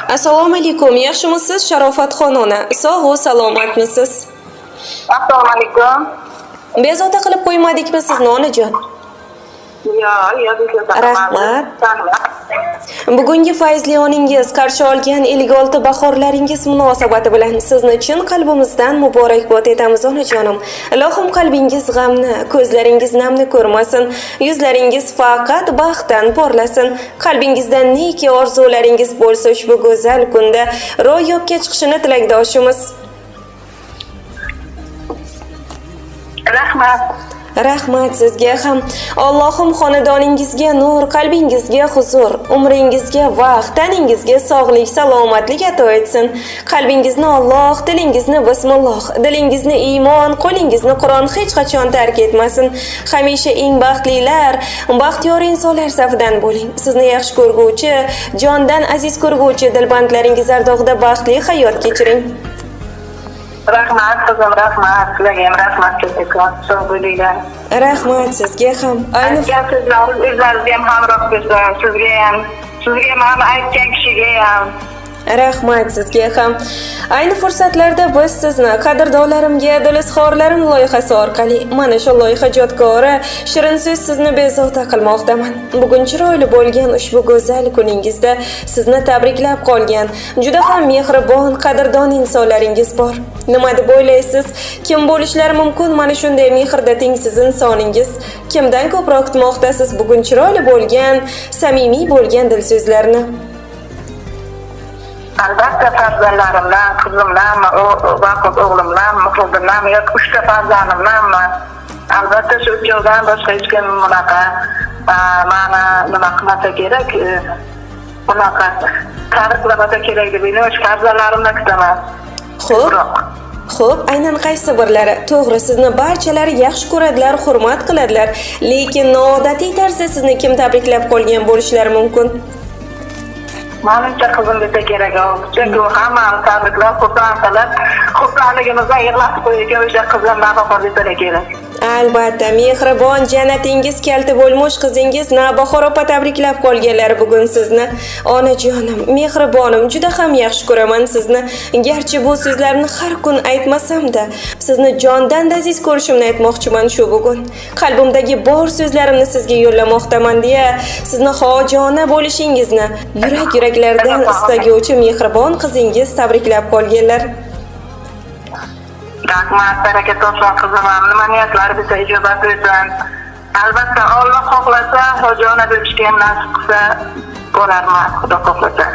Assalomu alaykum. Yaxshimisiz Sharofatxon ona? Sog'-u salomatmisiz? Assalomu alaykum. Bezovta qilib qo'ymadikmi sizni onajon? Yo'q, Rahmat. Bugungi fayzli oningiz qarshi olgan 56 bahorlaringiz munosabati bilan sizni chin qalbimizdan muborakbod etamiz onajonim. Ilohim qalbingiz g'amni, ko'zlaringiz namni ko'rmasin, yuzlaringiz faqat baxtdan porlasin. Qalbingizdan neki orzularingiz bo'lsa ushbu go'zal kunda ro'yobga chiqishini tilakdoshimiz. Rahmat. Rahmat sizga ham. Allohim xonadoningizga nur, qalbingizga huzur, umringizga vaqt, taningizga sog'lik, salomatlik ato etsin. Qalbingizni Alloh, dilingizni bismillah, dilingizni iymon, qo'lingizni Qur'on hech qachon tark etmasin. Hamisha eng baxtlilar, baxtiyor insonlar safidan bo'ling. Sizni yaxshi ko'rguvchi, jondan aziz ko'rguvchi dilbandlaringiz ardog'ida baxtli hayot kechiring. Rahmat qizim, rahmat. Sizlarga ham rahmat kesakon. Sog' bo'linglar. Rahmat sizga ham. Aytgan so'zlaringiz o'zlaringizga ham hamroh bo'lsin. Sizga ham hamma aytgan kishiga ham. Rahmat sizga ham. Ayni fursatlarda biz sizni qadrdonlarimga dilizxorlarim loyihasi orqali mana shu loyiha ijodkori Shirin so'z sizni bezovta qilmoqdaman. Bugun chiroyli bo'lgan ushbu go'zal kuningizda sizni tabriklab qolgan juda ham mehribon, qadrdon insonlaringiz bor. Nima deb o'ylaysiz? Kim bo'lishlari mumkin mana shunday mehrda tengsiz insoningiz? Kimdan ko'proq kutmoqdasiz bugun chiroyli bo'lgan, samimiy bo'lgan dil so'zlarni? Albatta farzandlarimdan, qizimdan, o'g'limdan, muhrimdan, yoki 3 ta farzandimdan, albatta shu uchovdan boshqa hech kim bunaqa mana nima qilmasa kerak, bunaqa ta'riflamasa kerak deb o'ylayman. Farzandlarimdan kutaman. Xo'p, aynan qaysi birlari? To'g'ri, sizni barchalari yaxshi ko'radilar, hurmat qiladilar, lekin noodatiy tarzda sizni kim tabriklab qolgan bo'lishlari mumkin? Menimcha qizim desa kerak. Chunki u hammani tabriklab, xursand qilib, xursandligimizdan yig'latib qo'ygan o'sha qizim Navbahor desa kerak. Albatta, mehribon janatingiz kalti bo'lmoq qizingiz Navbahor opa tabriklab qolganlar bugun sizni. Onajonim, mehribonim, juda ham yaxshi ko'raman sizni. Garchi bu so'zlarni har kun aytmasam-da, sizni jondan aziz ko'rishimni aytmoqchiman shu bugun. Qalbimdagi bor so'zlarimni sizga yo'llamoqdaman deya, sizni xojona bo'lishingizni yurak-yuraklardan istaguvchi mehribon qizingiz tabriklab qolganlar. Rahmat, baraka topsin qizim. Nima niyatlari bo'lsa ijobat etsin. Albatta Alloh xohlasa, xojona bo'lishga nasib qilsa bo'larman, Xudo xohlasa.